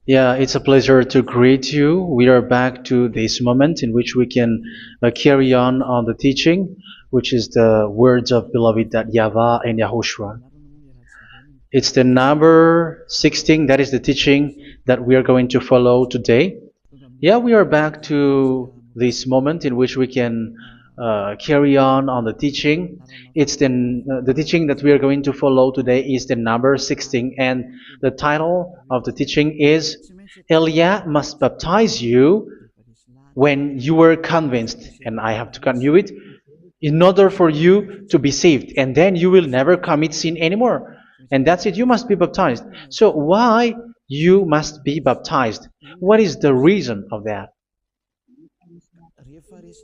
Yeah, it's a pleasure to greet you. We are back to this moment in which we can carry on the teaching, which is the words of beloved that YAHVAH and YAHOSHUA. It's the number 16, that is the teaching that we are going to follow today. Yeah, we are back to this moment in which we can carry on the teaching. It's the teaching that we are going to follow today is the number 16, and the title of the teaching is Elia must baptize you when you were convinced, and I have to continue it, in order for you to be saved, and then you will never commit sin anymore. And that's it, you must be baptized. So why you must be baptized? What is the reason of that?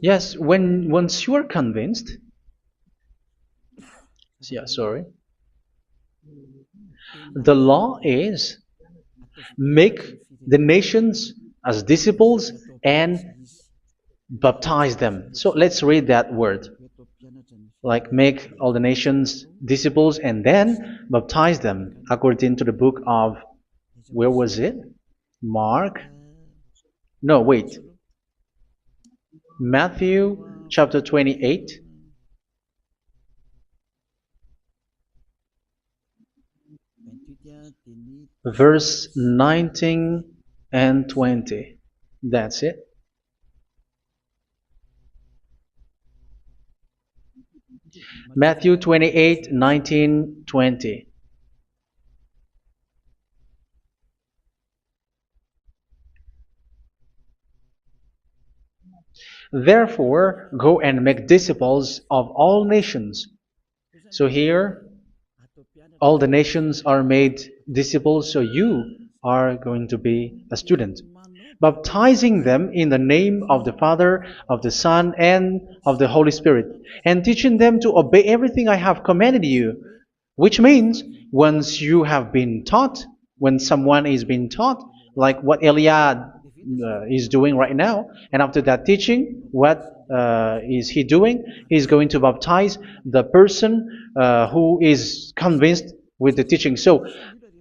Yes, when once you are convinced, yeah, sorry, the law is make the nations as disciples and baptize them. So let's read that word. Like make all the nations disciples and then baptize them according to the book of, where was it? Mark? No, wait. Matthew chapter 28. Verse 19 and 20. That's it. Matthew 28, 19, 20. Therefore, go and make disciples of all nations. So here, all the nations are made disciples, so you are going to be a student. Baptizing them in the name of the Father, of the Son, and of the Holy Spirit, and teaching them to obey everything I have commanded you. Which means, once you have been taught, when someone is being taught, like what Elia is doing right now, and after that teaching, what is he doing? He's going to baptize the person who is convinced with the teaching. So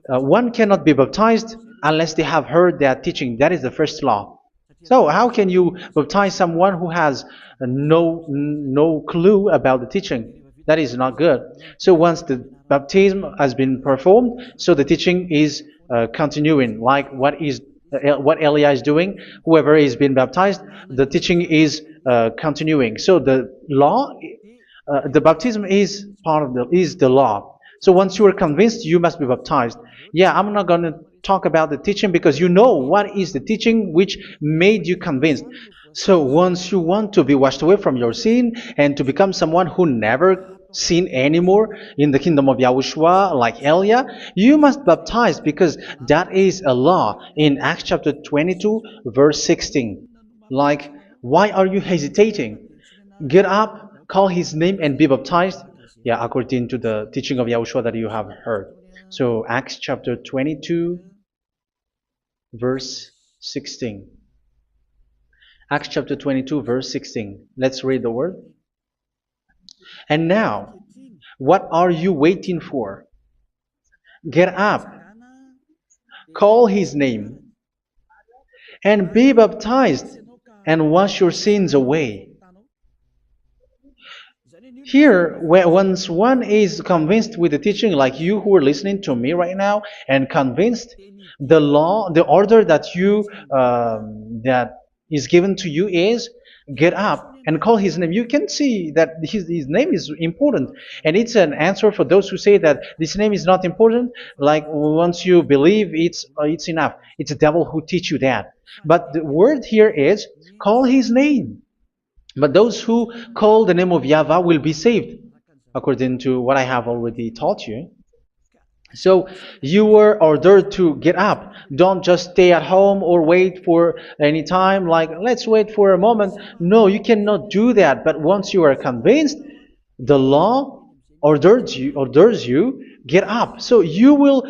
one cannot be baptized unless they have heard that teaching. That is the first law. So how can you baptize someone who has no clue about the teaching? That is not good. So once the baptism has been performed, so the teaching is continuing. Like what Elia is doing, whoever is being baptized, the teaching is continuing. So the law, the baptism is part of the law. So once you are convinced, you must be baptized. Yeah, I'm not going to talk about the teaching because you know what is the teaching which made you convinced. So once you want to be washed away from your sin and to become someone who never sin anymore in the kingdom of YAHOSHUA, like Elia, you must baptize because that is a law in Acts chapter 22, verse 16. Like, why are you hesitating? Get up, call his name, and be baptized. Yeah, according to the teaching of YAHOSHUA that you have heard. So Acts chapter 22, verse 16. Acts chapter 22, verse 16. Let's read the word. And now, what are you waiting for? Get up, call his name, and be baptized, and wash your sins away. Here, once one is convinced with the teaching, like you who are listening to me right now, and convinced, the law, the order that that is given to you is get up and call his name. You can see that his name is important, and it's an answer for those who say that this name is not important. Like once you believe, it's enough. It's the devil who teach you that. But the word here is call his name. But those who call the name of YAHVAH will be saved, according to what I have already taught you. So you were ordered to get up. Don't just stay at home or wait for any time, like let's wait for a moment. No, you cannot do that. But once you are convinced, the law orders you get up. So you will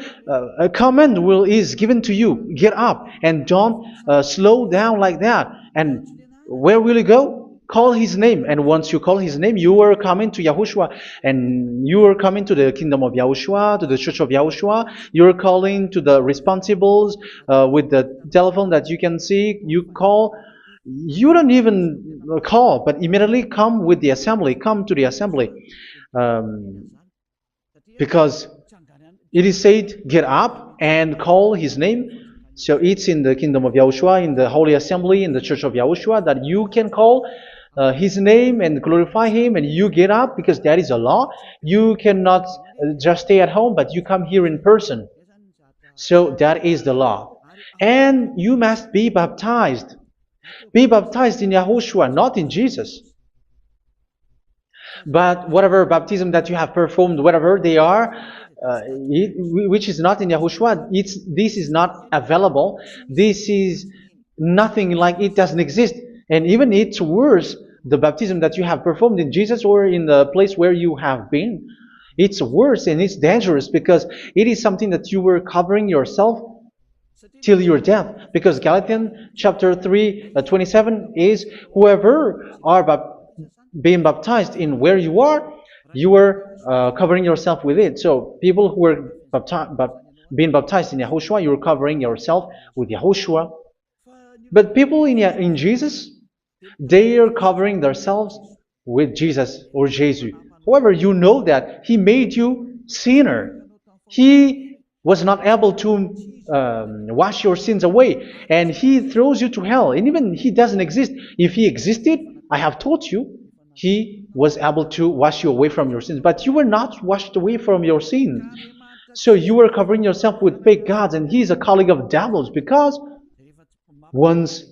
a command is given to you, get up, and don't slow down like that. And where will you go? call his name. And once you call his name, you are coming to Yahushua. And you are coming to the kingdom of Yahushua, to the church of Yahushua. You are calling to the responsibles with the telephone that you can see. You call. You don't even call, but immediately come with the assembly. Come to the assembly. Um, because it is said, get up and call his name. So it's in the kingdom of Yahushua, in the holy assembly, in the church of Yahushua, that you can call his name and glorify him, and you get up, because that is a law. You cannot just stay at home, but you come here in person. So that is the law. And you must be baptized. Be baptized in Yahushua, not in Jesus. But whatever baptism that you have performed, whatever they are, which is not in Yahushua, this is not available. This is nothing, like it doesn't exist. And even it's worse, the baptism that you have performed in Jesus or in the place where you have been. It's worse and it's dangerous, because it is something that you were covering yourself till your death. Because Galatians chapter 3, 27 is, whoever are being baptized in where you are covering yourself with it. So people who were being baptized in Yahushua, you're covering yourself with Yahushua. But people in Jesus, they are covering themselves with Jesus or Jesus. However, you know that He made you sinner. He was not able to wash your sins away, and He throws you to hell. And even He doesn't exist. If He existed, I have taught you, He was able to wash you away from your sins. But you were not washed away from your sins. So you were covering yourself with fake gods, and He is a colleague of devils, because once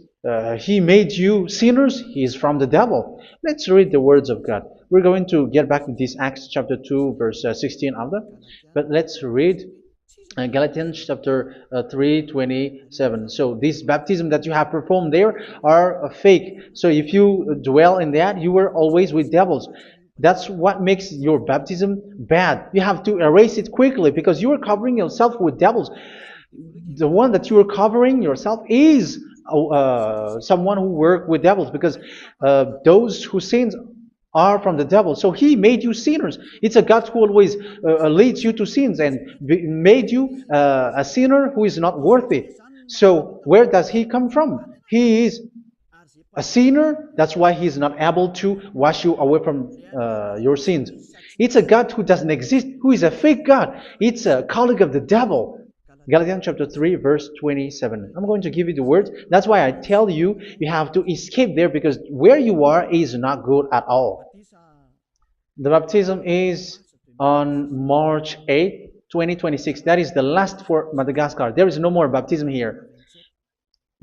He made you sinners, He is from the devil. Let's read the words of God. We're going to get back to this Acts chapter 2, verse 16 after. But let's read Galatians chapter 3, 27. So this baptism that you have performed there are fake. So if you dwell in that, you were always with devils. That's what makes your baptism bad. You have to erase it quickly, because you are covering yourself with devils. The one that you are covering yourself is someone who works with devils, because those who sin are from the devil. So He made you sinners. It's a God who always leads you to sins, and made you a sinner who is not worthy. So where does He come from? He is a sinner. That's why He is not able to wash you away from your sins. It's a God who doesn't exist, who is a fake God. It's a colleague of the devil. Galatians chapter 3, verse 27. I'm going to give you the words. That's why I tell you, you have to escape there, because where you are is not good at all. The baptism is on March 8, 2026. That is the last for Madagascar. There is no more baptism here.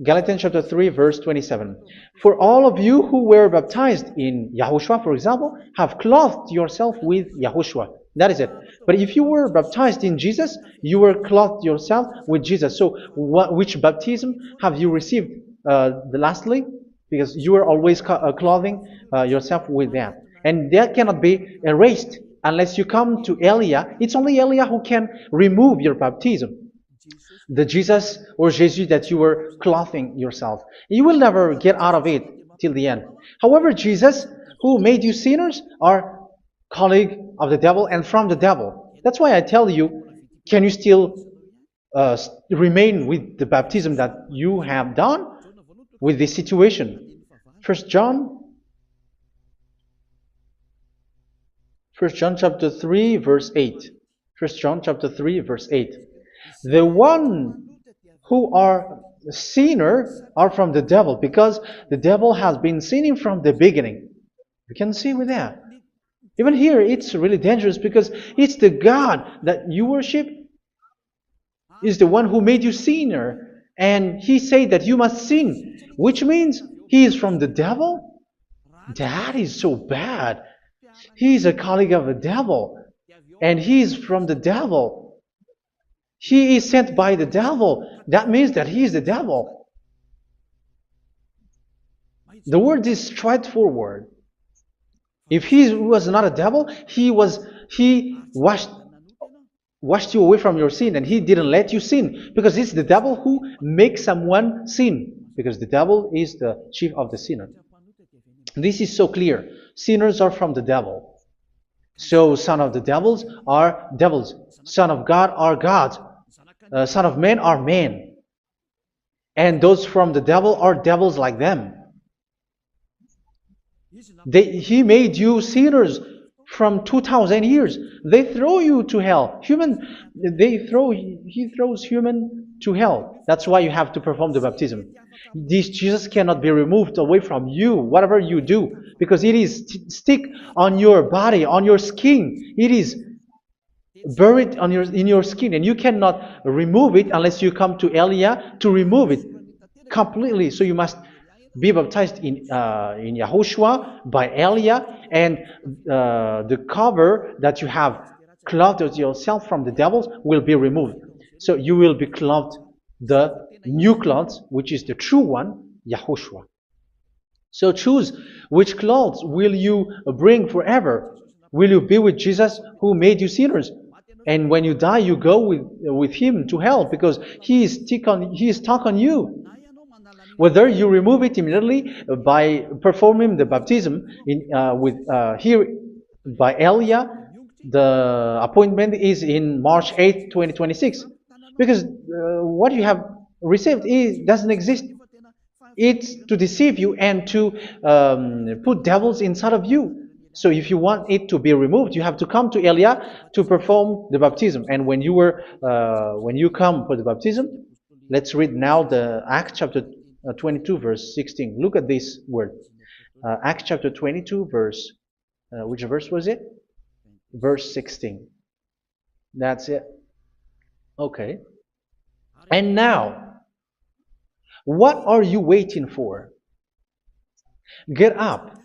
Galatians chapter 3, verse 27. For all of you who were baptized in Yahushua, for example, have clothed yourself with Yahushua. That is it. But if you were baptized in Jesus, you were clothed yourself with Jesus. So which baptism have you received lastly? Because you are always clothing yourself with that. And that cannot be erased unless you come to Eliah. It's only Eliah who can remove your baptism. The Jesus or Jesus that you were clothing yourself. You will never get out of it till the end. However, Jesus, who made you sinners, are colleague of the devil and from the devil. That's why I tell you, can you still remain with the baptism that you have done with this situation? First John chapter 3, verse 8. First John chapter 3, verse 8. The one who are sinner are from the devil, because the devil has been sinning from the beginning. You can see with that. Even here, it's really dangerous, because it's the God that you worship is the one who made you sinner, and He said that you must sin, which means He is from the devil. That is so bad. He is a colleague of the devil, and He is from the devil. He is sent by the devil. That means that He is the devil. The word is straightforward. If He was not a devil, He washed you away from your sin, and He didn't let you sin, because it's the devil who makes someone sin, because the devil is the chief of the sinner. This is so clear. Sinners are from the devil. So son of the devils are devils. Son of God are gods. Son of men are men. And those from the devil are devils like them. He made you sinners from 2,000 years. They throw you to hell. He throws human to hell. That's why you have to perform the baptism. This Jesus cannot be removed away from you, whatever you do, because it is stick on your body, on your skin. It is buried in your skin, and you cannot remove it unless you come to Elia to remove it completely. So you must be baptized in YAHOSHUA by Elia, and the cover that you have clothed yourself from the devils will be removed. So you will be clothed the new clothes, which is the true one, YAHOSHUA. So choose which clothes will you bring forever. Will you be with Jesus who made you sinners? And when you die, you go with him to hell because he is stuck on you. Whether you remove it immediately by performing the baptism here by Elia, the appointment is in March 8, 2026. Because what you have received doesn't exist. It's to deceive you and to put devils inside of you. So if you want it to be removed, you have to come to Elia to perform the baptism. And when you come for the baptism, let's read now the Acts chapter 22 verse 16. Look at this word. Acts chapter 22 verse, which verse was it? Verse 16. That's it. Okay. And now, what are you waiting for? Get up.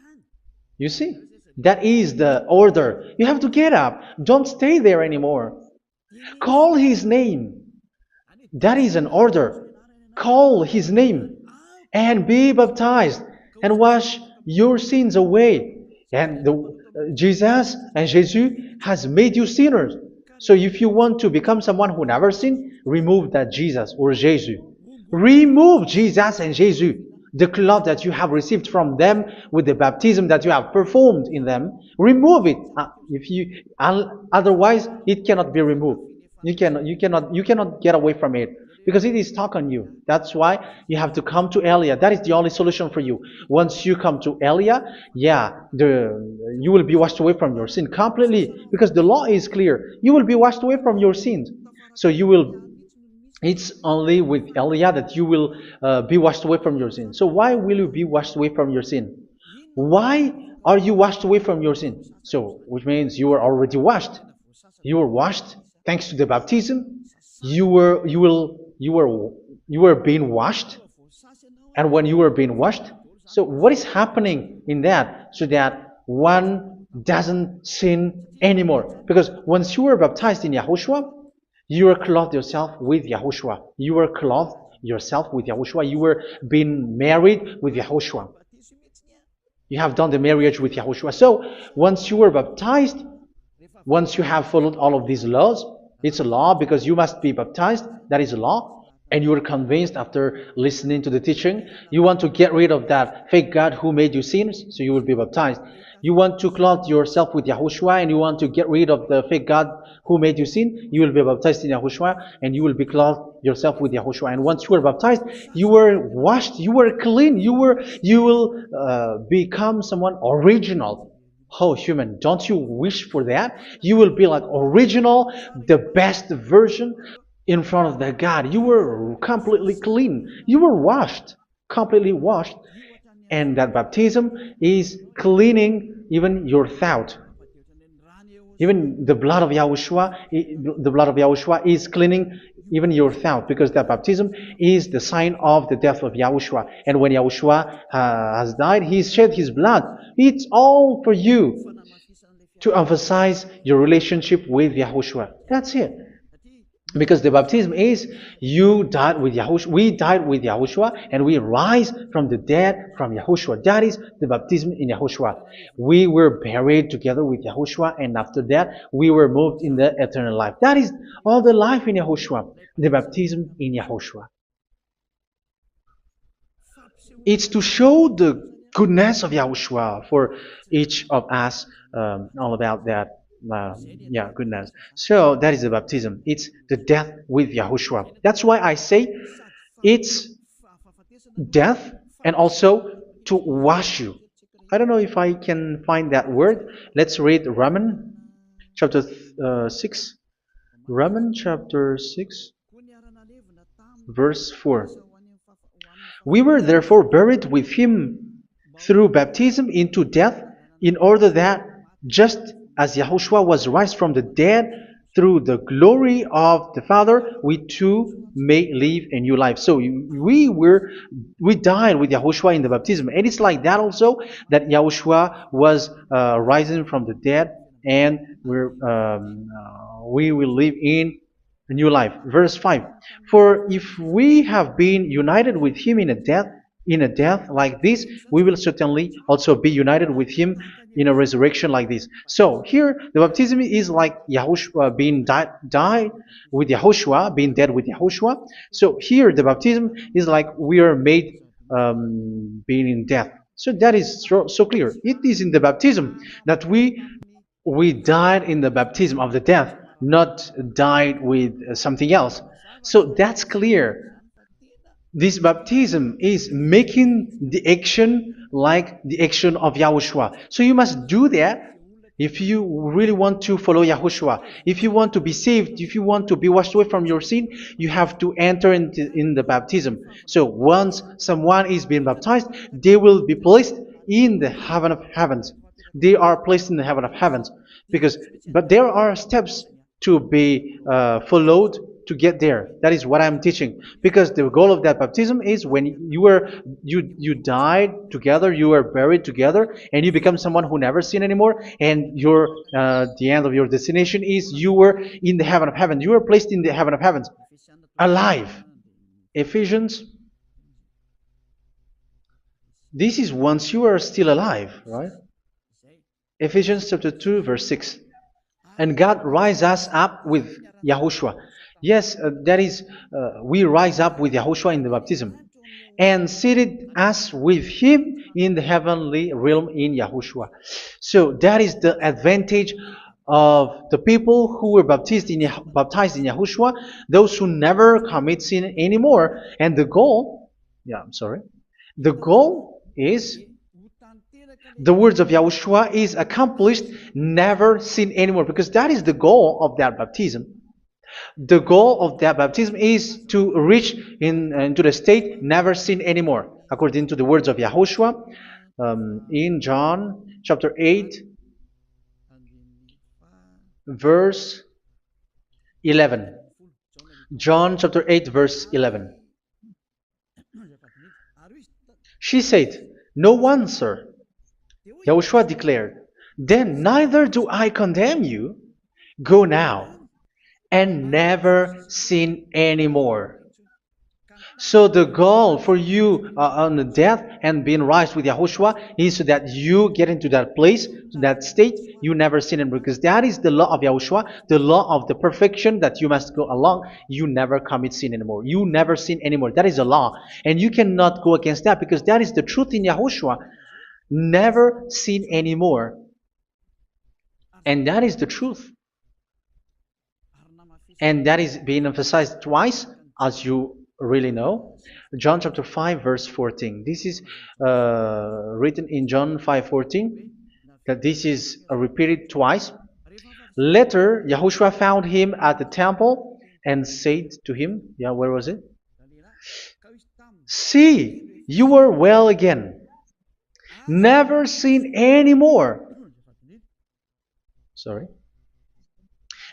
You see? That is the order. You have to get up. Don't stay there anymore. Call his name. That is an order. Call his name and be baptized and wash your sins away. And Jesus has made you sinners. So if you want to become someone who never sinned, remove that Jesus or Jesus. Remove Jesus and Jesus. The cloth that you have received from them with the baptism that you have performed in them, remove it. Otherwise, it cannot be removed. You cannot get away from it because it is stuck on you. That's why you have to come to Elia. That is the only solution for you. Once you come to Elia, you will be washed away from your sin completely because the law is clear. You will be washed away from your sins. So it's only with Elia that you will be washed away from your sin. So why will you be washed away from your sin? Why are you washed away from your sin? So, which means you are already washed. You were washed thanks to the baptism. You were being washed, and when you were being washed, so what is happening in that? So that one doesn't sin anymore. Because once you were baptized in YAHOSHUA, you were clothed yourself with YAHOSHUA. You were clothed yourself with YAHOSHUA. You were being married with YAHOSHUA. You have done the marriage with YAHOSHUA. So once you were baptized, once you have followed all of these laws, it's a law because you must be baptized. That is a law. And you are convinced after listening to the teaching, you want to get rid of that fake God who made you sinners, so you will be baptized. You want to clothe yourself with YAHOSHUA and you want to get rid of the fake God who made you sin, you will be baptized in YAHOSHUA and you will be clothed yourself with YAHOSHUA. And once you are baptized, you were washed, you were clean, you will become someone original. Oh, human, don't you wish for that? You will be like original, the best version in front of the God. You were completely clean. You were washed, completely washed. And that baptism is cleaning even your thought. Even the blood of YAHOSHUA is cleaning even your thought, because that baptism is the sign of the death of YAHOSHUA. And when YAHOSHUA has died, he shed his blood. It's all for you to emphasize your relationship with YAHOSHUA. That's it. Because the baptism is you died with YAHOSHUA, we died with YAHOSHUA, and we rise from the dead from YAHOSHUA. That is the baptism in YAHOSHUA. We were buried together with YAHOSHUA, and after that we were moved in the eternal life. That is all the life in YAHOSHUA, the baptism in YAHOSHUA. It's to show the goodness of Yahushua for each of us, all about that. Yeah, goodness. So that is the baptism. It's the death with Yahushua. That's why I say it's death and also to wash you. I don't know if I can find that word. Let's read Romans chapter 6. Romans chapter 6, verse 4. We were therefore buried with him through baptism into death, in order that, just as Yahushua was raised from the dead through the glory of the Father, we too may live a new life. So we died with Yahushua in the baptism, and it's like that also that Yahushua was rising from the dead, and we will live in a new life. Verse 5. For if we have been united with him in a death like this, we will certainly also be united with him in a resurrection like this. So here the baptism is like Yahushua being died with Yahushua, being dead with Yahushua. So here the baptism is like we are made being in death. So that is so clear. It is in the baptism that we died in the baptism of the death, not died with something else. So that's clear. This baptism is making the action like the action of Yahushua. So you must do that if you really want to follow Yahushua. If you want to be saved, if you want to be washed away from your sin, you have to enter in the baptism. So once someone is being baptized, they will be placed in the heaven of heavens. They are placed in the heaven of heavens, but there are steps to be followed to get there. That is what I'm teaching, because the goal of that baptism is when you died together, you were buried together, and you become someone who never sin anymore, and the end of your destination is you were in the heaven of heaven. You were placed in the heaven of heavens, alive. Ephesians. This is once you are still alive, right? Ephesians chapter 2, verse 6. And God rise us up with Yahushua. Yes, that is, we rise up with Yahushua in the baptism. And seated us with him in the heavenly realm in Yahushua. So that is the advantage of the people who were baptized in Yahushua, those who never commit sin anymore. And the goal, the goal is the words of Yahushua is accomplished, never sin anymore, because that is the goal of that baptism. The goal of that baptism is to reach into the state never sin anymore, according to the words of Yahushua in John chapter 8, verse 11. John chapter 8, verse 11. She said, "No one, sir." Yahushua declared, "Then neither do I condemn you. Go now and never sin anymore." So the goal for you on the death and being raised with Yahushua is so that you get into that place, to that state, you never sin anymore. Because that is the law of Yahushua, the law of the perfection that you must go along. You never commit sin anymore. You never sin anymore. That is a law. And you cannot go against that, because that is the truth in Yahushua. Never sin anymore. And that is the truth. And that is being emphasized twice, as you really know. John chapter 5, verse 14. This is written in John 5:14, that this is repeated twice. Later, Yahushua found him at the temple and said to him, where was it? "See, you are well again. Never sin anymore."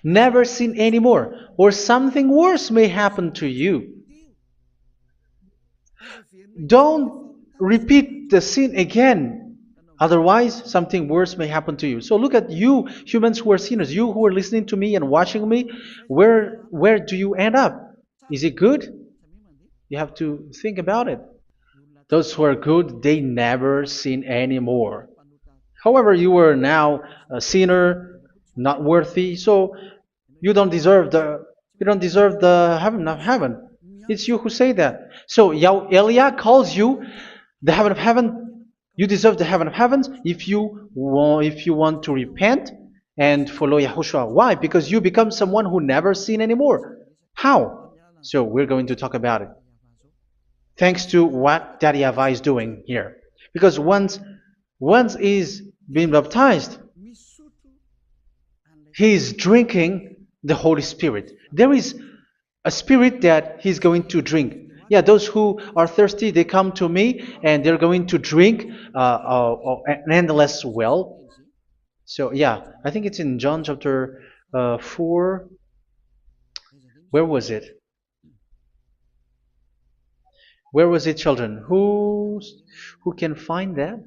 Never sin anymore, or something worse may happen to you. Don't repeat the sin again. Otherwise, something worse may happen to you. So look at you, humans who are sinners, you who are listening to me and watching me. Where do you end up? Is it good? You have to think about it. Those who are good, they never sin anymore. However, you are now a sinner, not worthy, so you don't deserve the heaven of heaven. It's you who say that. So Eliah calls you the heaven of heaven You deserve the heaven of heavens if you want to repent and follow Yahushua. Why? Because you become someone who never sin anymore. How? So we're going to talk about it. Thanks to what Daddy YAHVAH is doing here. Because once he's been baptized, he's drinking the Holy Spirit. There is a spirit that he's going to drink. Yeah, those who are thirsty, they come to me and they're going to drink an endless well. So yeah, I think it's in John chapter 4. Where was it? Where was it, children? Who can find that?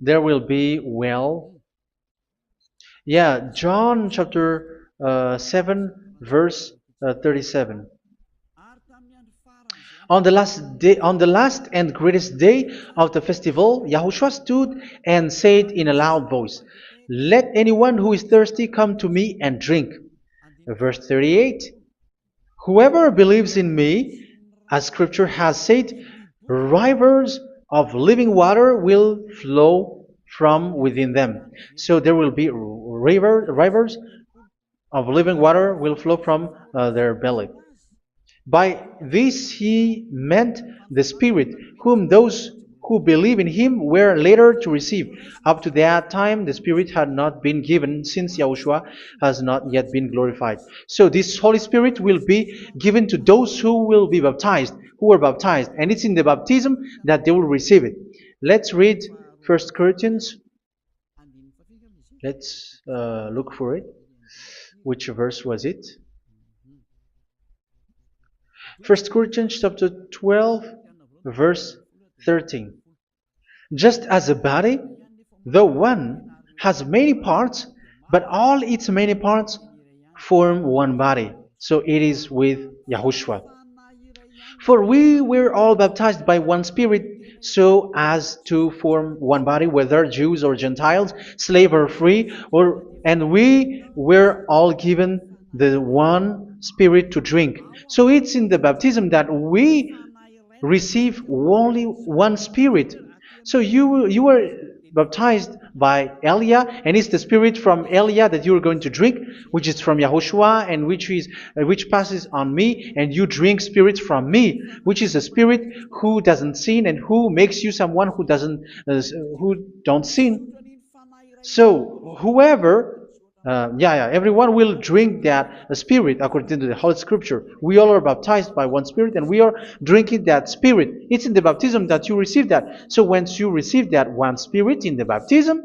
There will be well. Yeah, John chapter 7, verse 37. On the last and greatest day of the festival, Yahushua stood and said in a loud voice, "Let anyone who is thirsty come to me and drink." Verse 38, "Whoever believes in me, as Scripture has said, rivers of living water will flow from within them." So there will be rivers of living water will flow from their belly. By this he meant the Spirit, whom those who believe in him were later to receive. Up to that time, the Spirit had not been given, since Yahushua has not yet been glorified. So this Holy Spirit will be given to those who were baptized, and it's in the baptism that they will receive it. Let's read 1 Corinthians. Let's look for it. Which verse was it? 1 Corinthians chapter 12, verse 13. Just as a body, though one, has many parts, but all its many parts form one body. So it is with Yahushua. For we were all baptized by one Spirit, so as to form one body, whether Jews or Gentiles, slave or free, and we were all given the one Spirit to drink. So it's in the baptism that we receive only one Spirit. So you were baptized by Elia, and it's the Spirit from Elia that you are going to drink, which is from Yahushua, and which passes on me, and you drink Spirit from me, which is a Spirit who doesn't sin and who makes you someone who don't sin. So everyone will drink that Spirit according to the Holy Scripture. We all are baptized by one Spirit, and we are drinking that Spirit. It's in the baptism that you receive that. So once you receive that one Spirit in the baptism,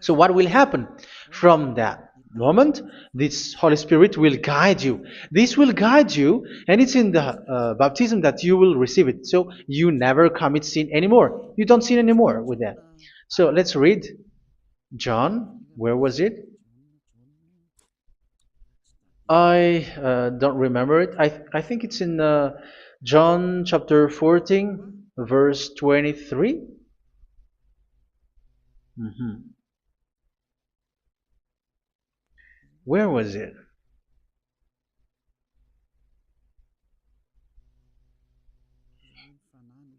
so what will happen? From that moment, this Holy Spirit will guide you. This will guide you, and it's in the baptism that you will receive it. So you never commit sin anymore. You don't sin anymore with that. So let's read John. Where was it? I don't remember it. I think it's in John chapter 14, verse 23. Where was it?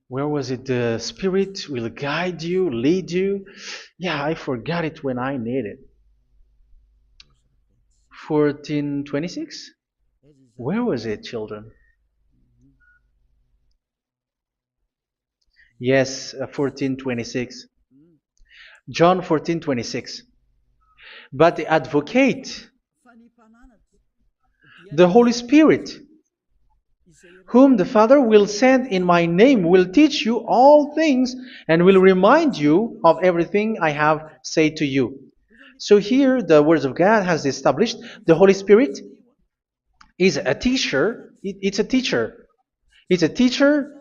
Where was it? The Spirit will guide you, lead you. Yeah, I forgot it when I need it. 14:26? Where was it, children? Yes, 14:26. John 14:26. But the Advocate, the Holy Spirit, whom the Father will send in my name, will teach you all things and will remind you of everything I have said to you. So here the words of God has established the Holy Spirit is a teacher. It's a teacher. It's a teacher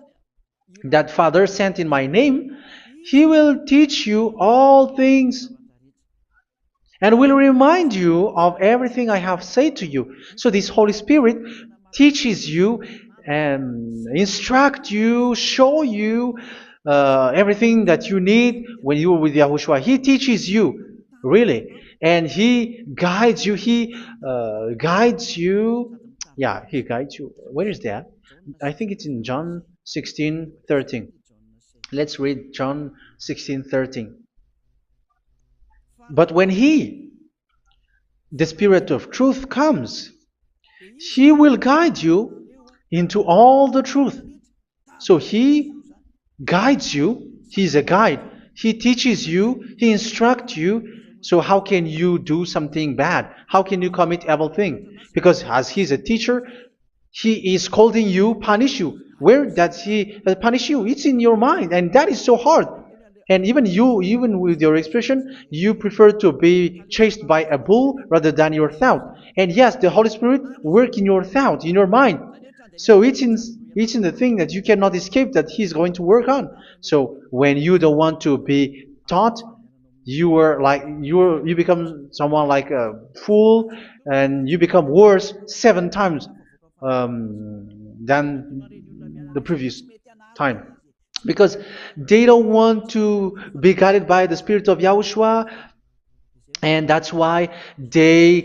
that Father sent in my name. He will teach you all things and will remind you of everything I have said to you. So this Holy Spirit teaches you and instruct you, show you everything that you need when you are with Yahushua. He teaches you, really, and He guides you. He guides you. Yeah, He guides you. Where is that? I think it's in John 16:13. Let's read John 16:13. But when He, the Spirit of truth, comes, He will guide you into all the truth. So He guides you. He's a guide. He teaches you. He instructs you. So how can you do something bad? How can you commit evil thing? Because as He's a teacher, He is scolding you, punish you. Where does He punish you? It's in your mind, and that is so hard. And even you, even with your expression, you prefer to be chased by a bull rather than your thought. And yes, the Holy Spirit work in your thought, in your mind. So it's in the thing that you cannot escape that He's going to work on. So when you don't want to be taught, you become someone like a fool, and you become worse 7 times than the previous time, because they don't want to be guided by the Spirit of Yahushua, and that's why they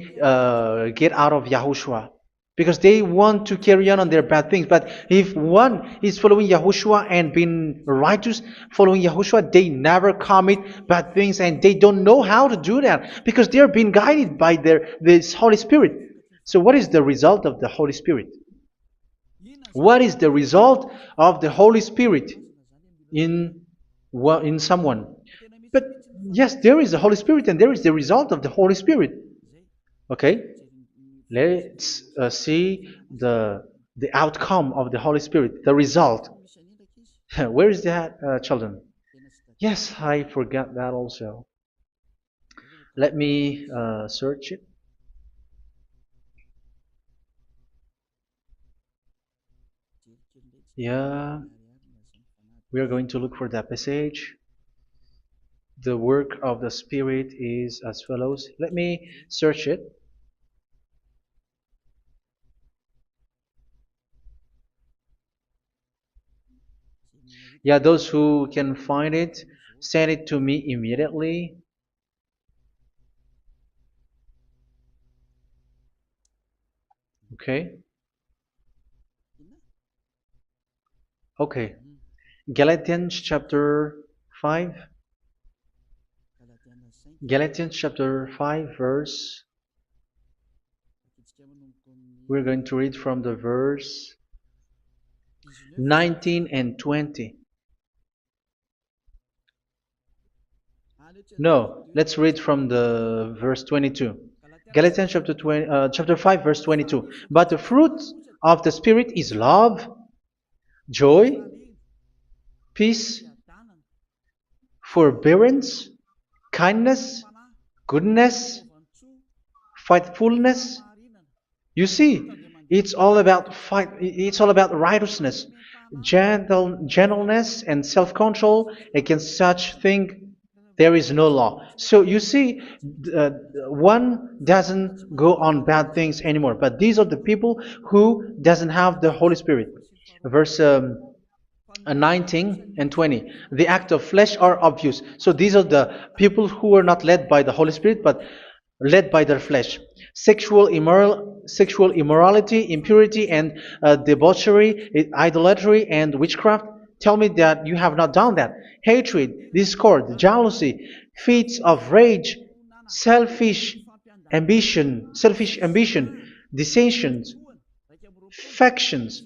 get out of Yahushua, because they want to carry on their bad things. But if one is following Yahushua and being righteous, following Yahushua, they never commit bad things, and they don't know how to do that because they're being guided by this Holy Spirit. So what is the result of the Holy Spirit? What is the result of the Holy Spirit in in someone? But yes, there is the Holy Spirit, and there is the result of the Holy Spirit. Okay, let's see the outcome of the Holy Spirit, the result. Where is that, children? Yes, I forgot that also. Let me search it. Yeah, we are going to look for that passage. The work of the Spirit is as follows. Let me search it. Yeah, those who can find it, send it to me immediately. Okay. Okay. Galatians chapter 5. Galatians chapter 5 verse. We're going to read from the verse 19 and 20. No, let's read from the verse 22. Galatians chapter 5 verse 22. But the fruit of the Spirit is love, joy, peace, forbearance, kindness, goodness, faithfulness. You see, it's all about fight. It's all about righteousness, gentleness, and self-control. Against such thing, there is no law. So you see, one doesn't go on bad things anymore. But these are the people who doesn't have the Holy Spirit. Verse 19 and 20. The act of flesh are obvious. So these are the people who are not led by the Holy Spirit, but led by their flesh. Sexual immorality, impurity, and debauchery, idolatry, and witchcraft. Tell me that you have not done that. Hatred, discord, jealousy, fits of rage, selfish ambition, dissensions, factions.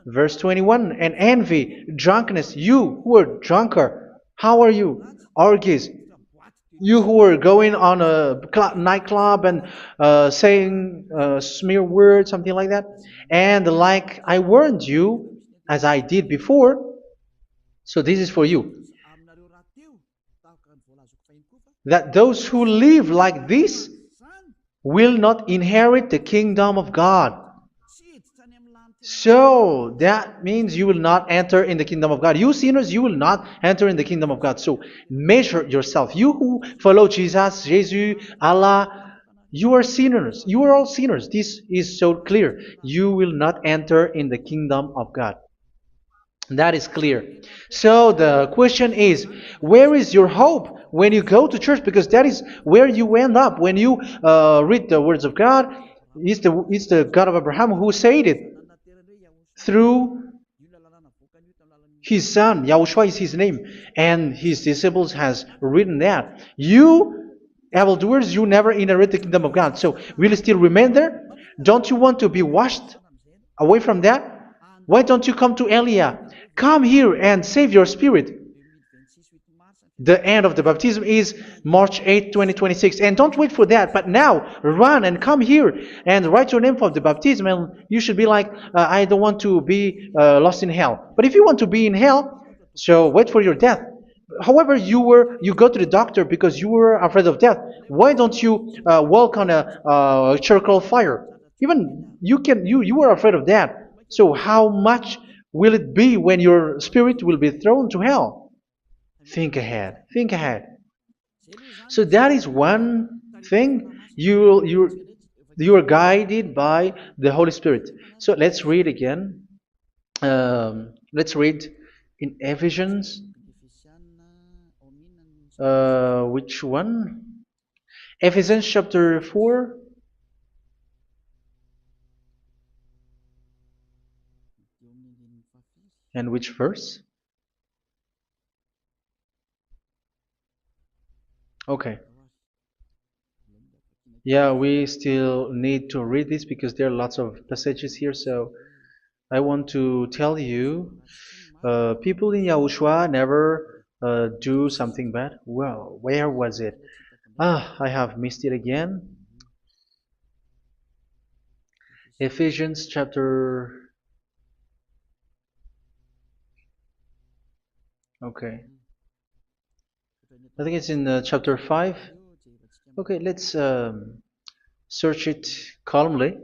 Verse 21, and envy, drunkenness. You who are drunkard, how are you? Orgies. You who are going on a nightclub and saying smear words, something like that. And like I warned you, as I did before, so this is for you, that those who live like this will not inherit the kingdom of God. So that means you will not enter in the kingdom of God. You sinners, you will not enter in the kingdom of God. So measure yourself. You who follow Jesus, Allah, you are sinners. You are all sinners. This is so clear. You will not enter in the kingdom of God. That is clear. So the question is, where is your hope when you go to church? Because that is where you end up. When you read the words of God, it's the God of Abraham who said it. Through His son, Yahushua is his name, and his disciples has written that. You evildoers, you never inherit the kingdom of God. So will you still remain there? Don't you want to be washed away from that? Why don't you come to Elia? Come here and save your spirit. The end of the baptism is March 8th, 2026. And don't wait for that, but now run and come here and write your name for the baptism. And you should be like, I don't want to be lost in hell. But if you want to be in hell, so wait for your death. However, you go to the doctor because you were afraid of death. Why don't you walk on a charcoal fire? Even you were afraid of that. So how much will it be when your spirit will be thrown to hell? Think ahead. Think ahead. So that is one thing. You are guided by the Holy Spirit. So let's read again. Let's read in Ephesians. Which one? Ephesians chapter 4. And which verse? Okay. Yeah, we still need to read this because there are lots of passages here. So I want to tell you, people in Yahushua never do something bad. Well, where was it? I have missed it again. Ephesians chapter. Okay. I think it's in chapter 5. Okay, let's search it calmly.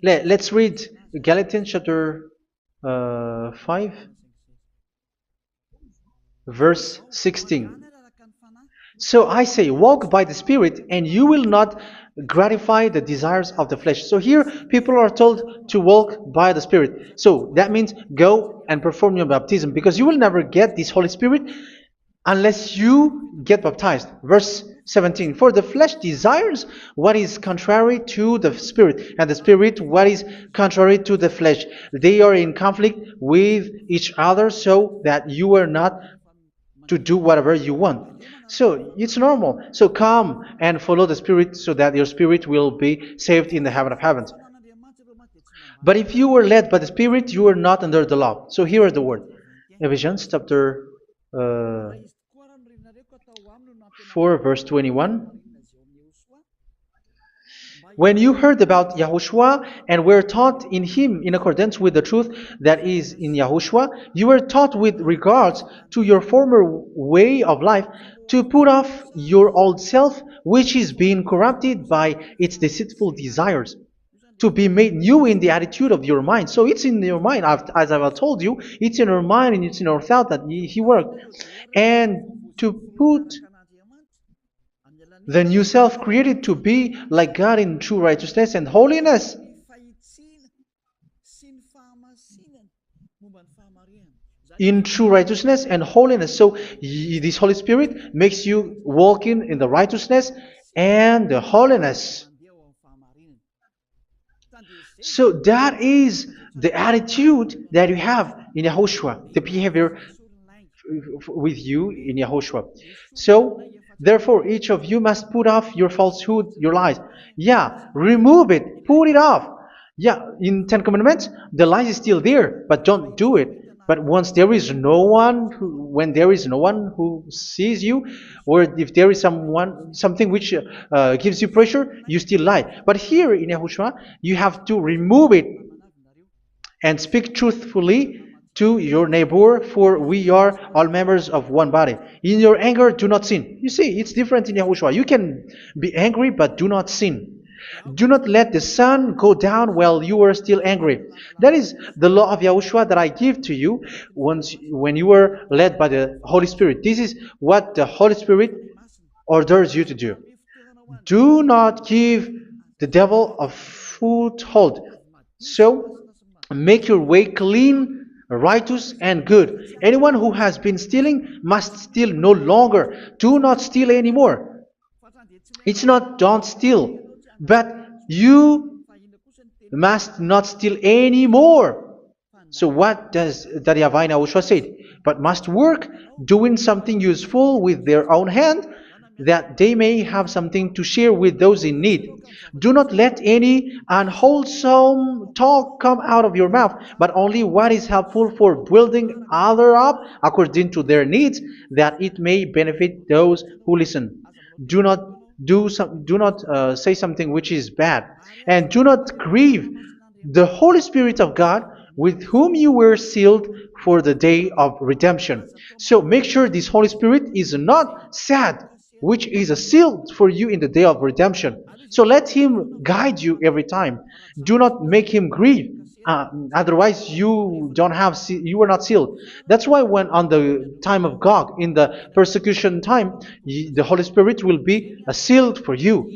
Let's read Galatians chapter 5, verse 16. So I say, walk by the Spirit, and you will not gratify the desires of the flesh. So here, people are told to walk by the Spirit. So that means go and perform your baptism, because you will never get this Holy Spirit unless you get baptized. Verse 17. For the flesh desires what is contrary to the Spirit, and the Spirit what is contrary to the flesh. They are in conflict with each other, so that you are not to do whatever you want. So it's normal. So come and follow the Spirit so that your spirit will be saved in the heaven of heavens. But if you were led by the Spirit, you are not under the law. So here is the word. Ephesians chapter 4 verse 21. When you heard about Yahushua and were taught in him in accordance with the truth that is in Yahushua, you were taught with regards to your former way of life to put off your old self, which is being corrupted by its deceitful desires, to be made new in the attitude of your mind. So it's in your mind, as I've told you, it's in your mind and it's in your thought that he worked. And to put the new self created to be like God in true righteousness and holiness. In true righteousness and holiness. So this Holy Spirit makes you walk in the righteousness and the holiness. So that is the attitude that you have in Yahushua, the behavior with you in Yahushua. So therefore, each of you must put off your falsehood, your lies. Yeah, remove it, put it off. Yeah, in Ten Commandments, the lies is still there, but don't do it. But once there is no one, when there is no one who sees you, or if there is something which gives you pressure, you still lie. But here in Yahushua, you have to remove it and speak truthfully to your neighbor, for we are all members of one body. In your anger, do not sin. You see, it's different in Yahushua. You can be angry, but do not sin. Do not let the sun go down while you are still angry. That is the law of Yahushua that I give to you when you were led by the Holy Spirit. This is what the Holy Spirit orders you to do. Do not give the devil a foothold. So, make your way clean, righteous, and good. Anyone who has been stealing must steal no longer. Do not steal anymore. It's not don't steal, but you must not steal anymore. So what does Daddy Yahweh YAHOSHUA say? But must work doing something useful with their own hand, that they may have something to share with those in need. Do not let any unwholesome talk come out of your mouth, but only what is helpful for building others up according to their needs, that it may benefit those who listen. Do not do not say something which is bad, and do not grieve the Holy Spirit of God, with whom you were sealed for the day of redemption. So make sure this Holy Spirit is not sad, which is a seal for you in the day of redemption. So let Him guide you every time. Do not make Him grieve. Otherwise, you were not sealed. That's why when on the time of God, in the persecution time, the Holy Spirit will be a sealed for you.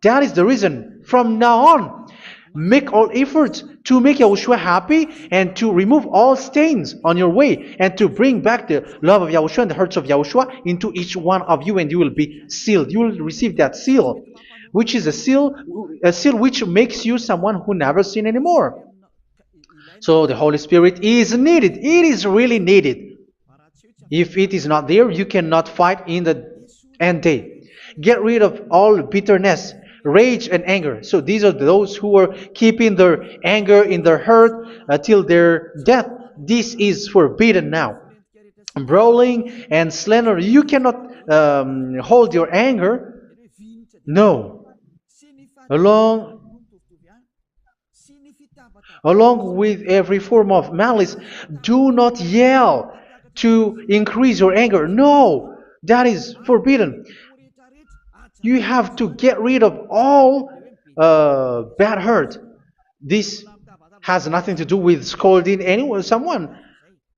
That is the reason. From now on, make all efforts to make Yahushua happy and to remove all stains on your way and to bring back the love of Yahushua and the hearts of Yahushua into each one of you, and you will be sealed. You will receive that seal, which is a seal which makes you someone who never sin anymore. So the Holy Spirit is needed. It is really needed. If it is not there, you cannot fight in the end day. Get rid of all bitterness, rage, and anger. So these are those who are keeping their anger in their heart till their death. This is forbidden now. Brawling and slander. You cannot hold your anger. No. Along Along with every form of malice, do not yell to increase your anger. No, that is forbidden. You have to get rid of all bad hurt. This has nothing to do with scolding anyone, someone.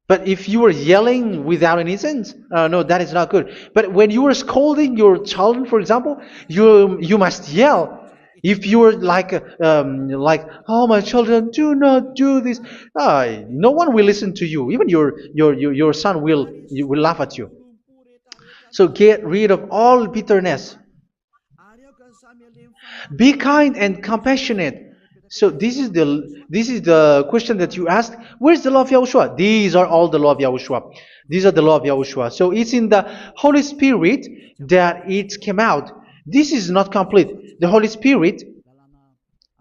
But if you are yelling without any sense, no, that is not good. But when you are scolding your children, for example, you must yell. If you are like, oh my children, do not do this, no one will listen to you. Even your son will laugh at you. So get rid of all bitterness. Be kind and compassionate. So this is the question that you asked. Where's the law of Yahushua? These are all the law of Yahushua. These are the law of Yahushua. So it's in the Holy Spirit that it came out. This is not complete. The Holy Spirit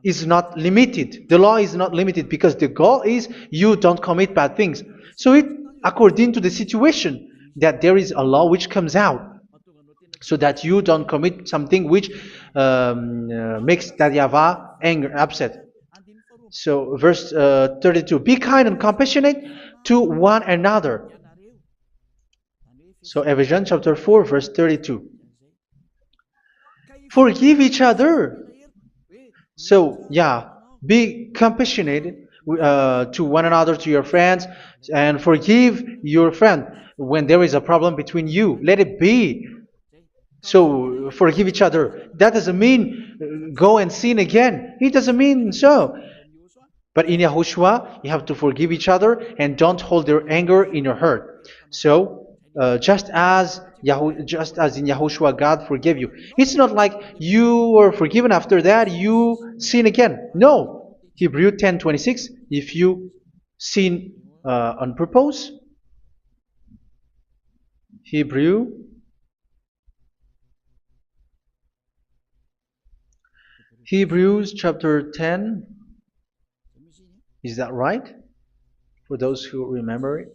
is not limited. The law is not limited because the goal is you don't commit bad things. So it according to the situation that there is a law which comes out, so that you don't commit something which makes that Yahweh anger, upset. So verse 32, be kind and compassionate to one another. So Ephesians chapter 4 verse 32. Forgive each other. So yeah, be compassionate to one another, to your friends, and forgive your friend when there is a problem between you. Let it be. So forgive each other. That doesn't mean go and sin again. It doesn't mean so. But in Yahushua, you have to forgive each other and don't hold their anger in your heart. So just as in Yahushua, God forgave you. It's not like you were forgiven after that you sin again. No. Hebrew 10:26. If you sin on purpose, Hebrews chapter 10. Is that right? For those who remember it.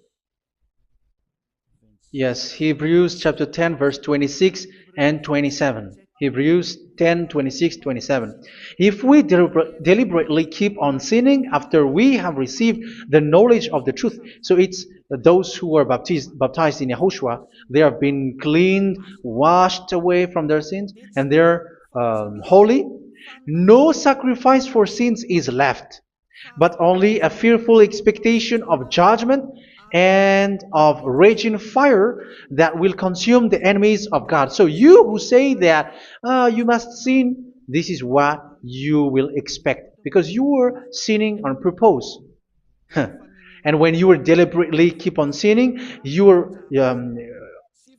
Yes, Hebrews chapter 10 verse 26 and 27. Hebrews 10, 26, 27. If we deliberately keep on sinning after we have received the knowledge of the truth, so it's those who are baptized in Yahushua, they have been cleaned, washed away from their sins, and they're holy. No sacrifice for sins is left, but only a fearful expectation of judgment and of raging fire that will consume the enemies of God. So you who say that you must sin, this is what you will expect, because you were sinning on purpose. And when you will deliberately keep on sinning, you are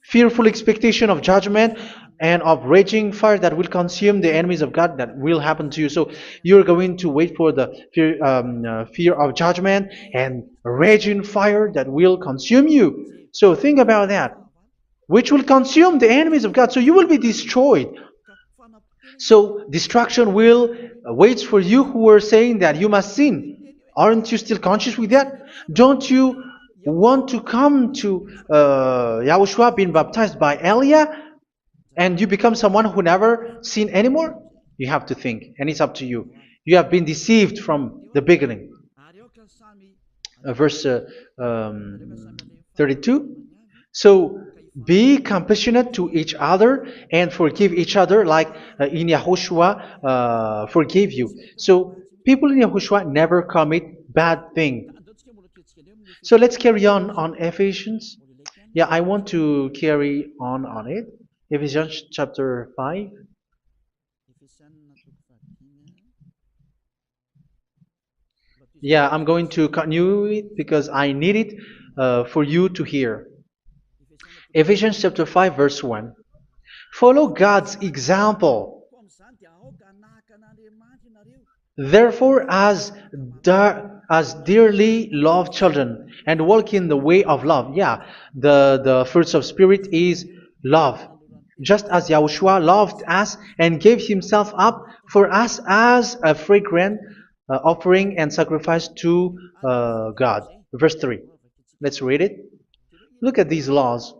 fearful expectation of judgment and of raging fire that will consume the enemies of God that will happen to you. So you're going to wait for the fear of judgment and raging fire that will consume you. So think about that, which will consume the enemies of God. So you will be destroyed. So destruction will wait for you who are saying that you must sin. Aren't you still conscious with that? Don't you want to come to Yahushua being baptized by Elia and you become someone who never sin anymore? You have to think, and it's up to you. You have been deceived from the beginning. Verse 32. So be compassionate to each other and forgive each other like in Yahushua forgave you. So people in Yahushua never commit bad thing. So let's carry on Ephesians. Yeah, I want to carry on it. Ephesians chapter 5. Yeah, I'm going to continue it because I need it for you to hear. Ephesians chapter 5 verse 1. Follow God's example. Therefore, as dearly loved children, and walk in the way of love. Yeah, the fruits of spirit is love. Just as Yahushua loved us and gave himself up for us as a fragrant offering and sacrifice to God. Verse 3. Let's read it. Look at these laws.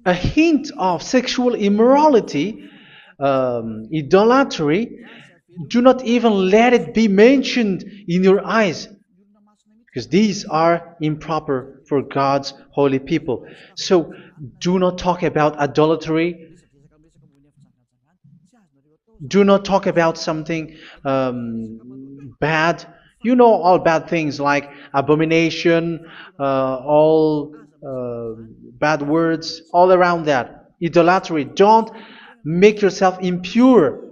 A hint of sexual immorality, idolatry, do not even let it be mentioned in your eyes, because these are improper for God's holy people. So do not talk about idolatry. Do not talk about something bad. You know all bad things like abomination, all bad words, all around that. Idolatry. Don't make yourself impure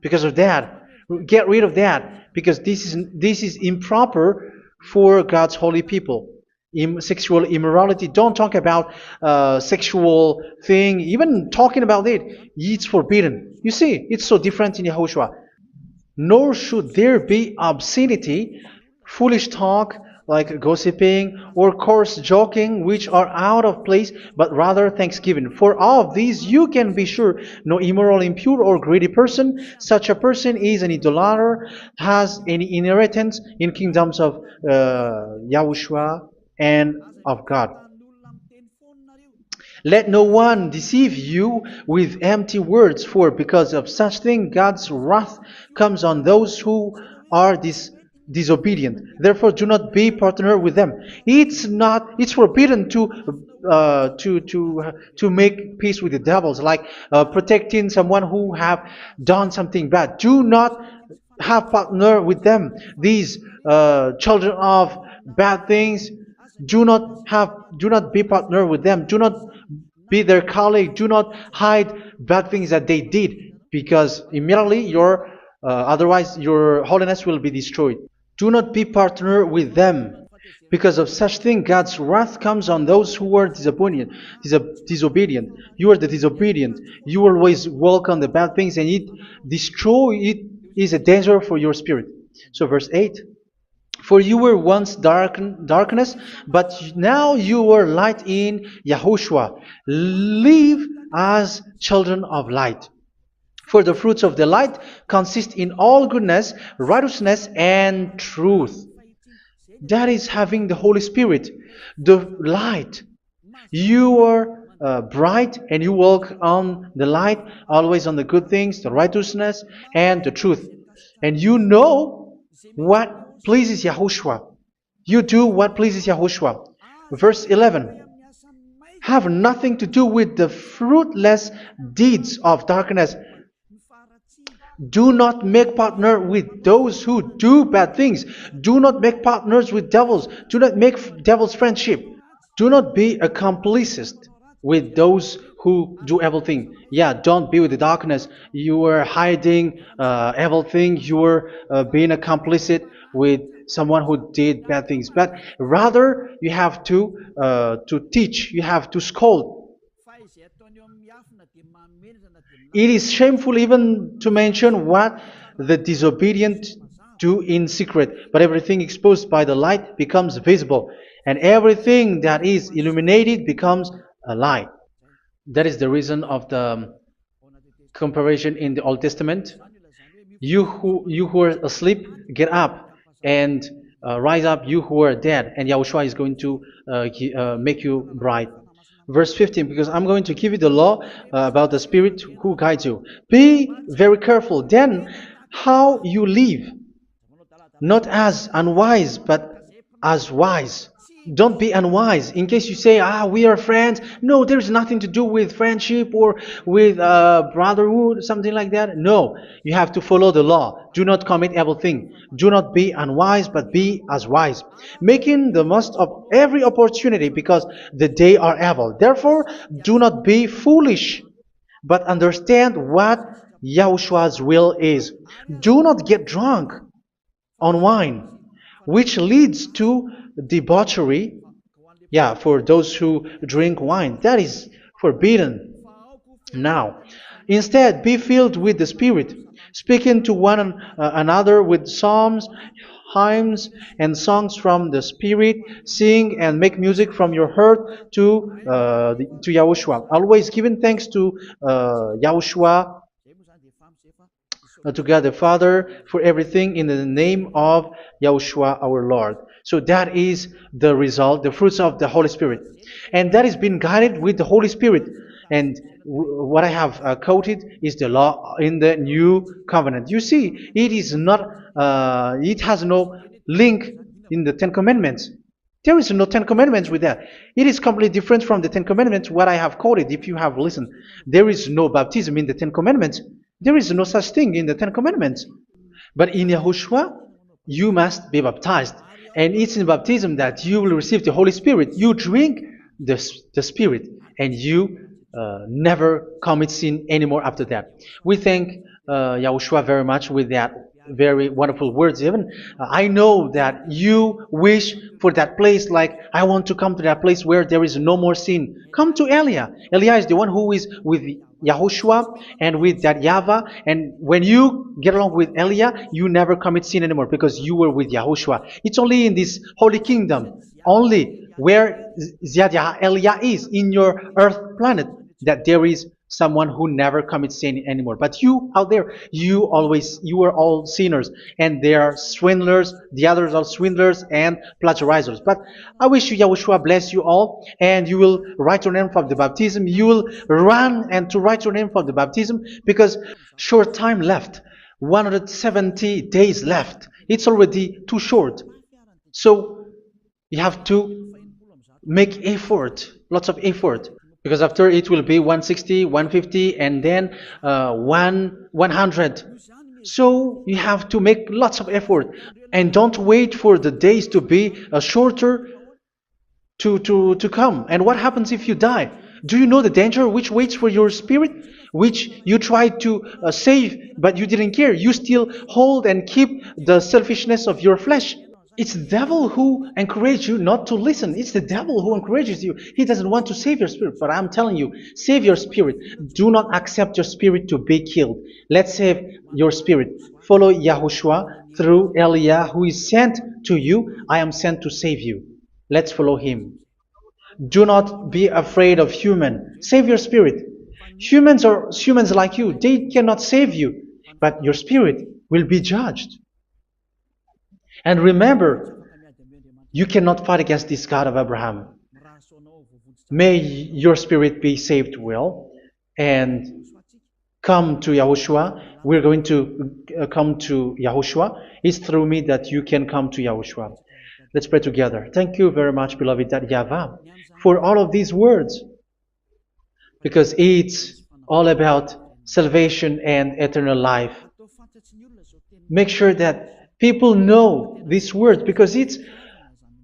because of that. Get rid of that because this is improper for God's holy people. Sexual immorality. Don't talk about sexual thing. Even talking about it's forbidden. You see, it's so different in Yahushua. Nor should there be obscenity, foolish talk like gossiping or coarse joking, which are out of place, but rather thanksgiving. For of these you can be sure: no immoral, impure, or greedy person, such a person is an idolater, has any inheritance in kingdoms of Yahushua and of God. Let no one deceive you with empty words, for because of such thing God's wrath comes on those who are disobedient. Therefore, do not be partner with them. It's forbidden to make peace with the devils, like protecting someone who have done something bad. Do not have partner with them. These children of bad things. Do not be partner with them. Do not be their colleague. Do not hide bad things that they did, because immediately otherwise your holiness will be destroyed. Do not be partner with them. Because of such thing, God's wrath comes on those who are disobedient. You are the disobedient. You always walk on the bad things, and it is a danger for your spirit. So verse 8. For you were once darkness, but now you are light in Yahushua. Live as children of light. For the fruits of the light consist in all goodness, righteousness, and truth. That is having the Holy Spirit, the light. You are bright and you walk on the light, always on the good things, the righteousness, and the truth. And you know what pleases Yahushua. You do what pleases Yahushua. Verse 11. Have nothing to do with the fruitless deeds of darkness. Do not make partner with those who do bad things. Do not make partners with devils. Do not make devil's friendship. Do not be accomplices with those who do evil things. Yeah, don't be with the darkness. You are hiding evil things. You are being a complicit with someone who did bad things, but rather you have to teach, you have to scold. It is shameful even to mention what the disobedient do in secret, but everything exposed by the light becomes visible, and everything that is illuminated becomes a light. That is the reason of the comparison in the Old Testament. You who are asleep, get up and rise up, you who are dead, and Yahushua is going to make you bright. Verse 15, because I'm going to give you the law about the Spirit who guides you. Be very careful then how you live, not as unwise, but as wise. Don't be unwise. In case you say, we are friends. No, there's nothing to do with friendship or with brotherhood, something like that. No, you have to follow the law. Do not commit evil thing. Do not be unwise, but be as wise, making the most of every opportunity, because the day are evil. Therefore, do not be foolish, but understand what Yahushua's will is. Do not get drunk on wine, which leads to debauchery. Yeah, for those who drink wine, that is forbidden now. Instead, be filled with the Spirit, speaking to one another with psalms, hymns, and songs from the Spirit. Sing and make music from your heart to Yahushua. Always giving thanks to Yahushua, to God the Father, for everything in the name of Yahushua our Lord. So that is the result, the fruits of the Holy Spirit. And that is being guided with the Holy Spirit. And what I have quoted is the law in the new covenant. You see, it is not, it has no link in the Ten Commandments. There is no Ten Commandments with that. It is completely different from the Ten Commandments, what I have quoted, if you have listened. There is no baptism in the Ten Commandments. There is no such thing in the Ten Commandments. But in Yahushua, you must be baptized. And it's in baptism that you will receive the Holy Spirit. You drink the Spirit, and you never commit sin anymore after that. We thank Yahushua very much with that very wonderful words. Even I know that you wish for that place, like I want to come to that place where there is no more sin. Come to Elia. Elia is the one who is with Yahushua and with that YAHVAH, and when you get along with Elia, you never commit sin anymore because you were with Yahushua. It's only in this holy kingdom, only where Ziad Elia is, in your earth planet, that there is someone who never commits sin anymore. But you out there, you are all sinners, and they are swindlers. The others are swindlers and plagiarizers. But I wish you, Yahushua, bless you all, and you will write your name from the baptism. You will run and to write your name from the baptism, because short time left, 170 days left. It's already too short. So you have to make effort, lots of effort, because after it will be 160, 150, and then 100. So you have to make lots of effort, and don't wait for the days to be shorter to come. And what happens if you die? Do you know the danger which waits for your spirit, which you tried to save, but you didn't care? You still hold and keep the selfishness of your flesh. It's the devil who encourages you not to listen. It's the devil who encourages you. He doesn't want to save your spirit. But I'm telling you, save your spirit. Do not accept your spirit to be killed. Let's save your spirit. Follow Yahushua through Elia, who is sent to you. I am sent to save you. Let's follow him. Do not be afraid of human. Save your spirit. Humans are humans like you. They cannot save you. But your spirit will be judged. And remember, you cannot fight against this God of Abraham. May your spirit be saved well and come to Yahushua. We're going to come to Yahushua. It's through me that you can come to Yahushua. Let's pray together. Thank you very much, beloved YAHVAH, for all of these words, because it's all about salvation and eternal life. Make sure that people know these words, because it's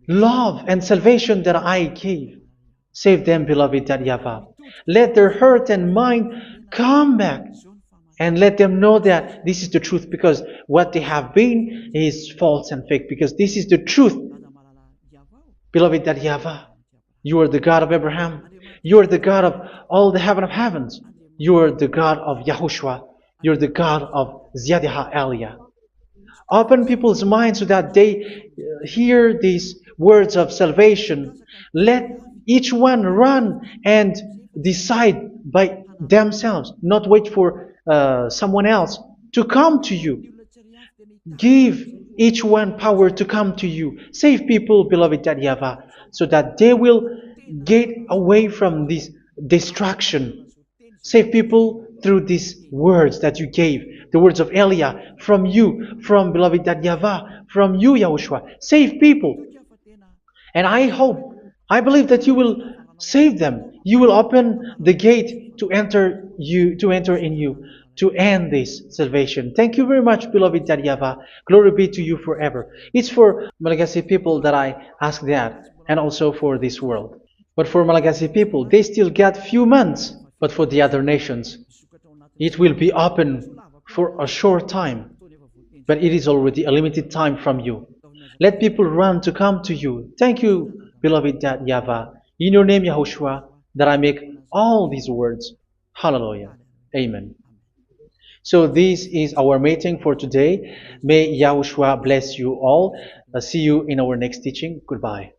love and salvation that I gave. Save them, beloved YAHVAH. Let their heart and mind come back and let them know that this is the truth, because what they have been is false and fake, because this is the truth. Beloved, that YAHVAH, you are the God of Abraham, you are the God of all the heaven of heavens, you are the God of YAHOSHUA, you are the God of Ziyadha Aliyah. Open people's minds so that they hear these words of salvation. Let each one run and decide by themselves, not wait for someone else to come to you. Give each one power to come to you. Save people, beloved YAHVAH, so that they will get away from this distraction. Save people through these words that you gave, the words of Elia, from you, from beloved YAHVAH, from you, Yahushua. Save people. And I hope, I believe that you will save them. You will open the gate to enter in you, to end this salvation. Thank you very much, beloved YAHVAH. Glory be to you forever. It's for Malagasy people that I ask that, and also for this world. But for Malagasy people, they still get few months. But for the other nations, it will be open for a short time. But it is already a limited time from you. Let people run to come to you. Thank you, beloved YAHVAH. In your name, Yahushua, that I make all these words. Hallelujah. Amen. So this is our meeting for today. May Yahushua bless you all. See you in our next teaching. Goodbye.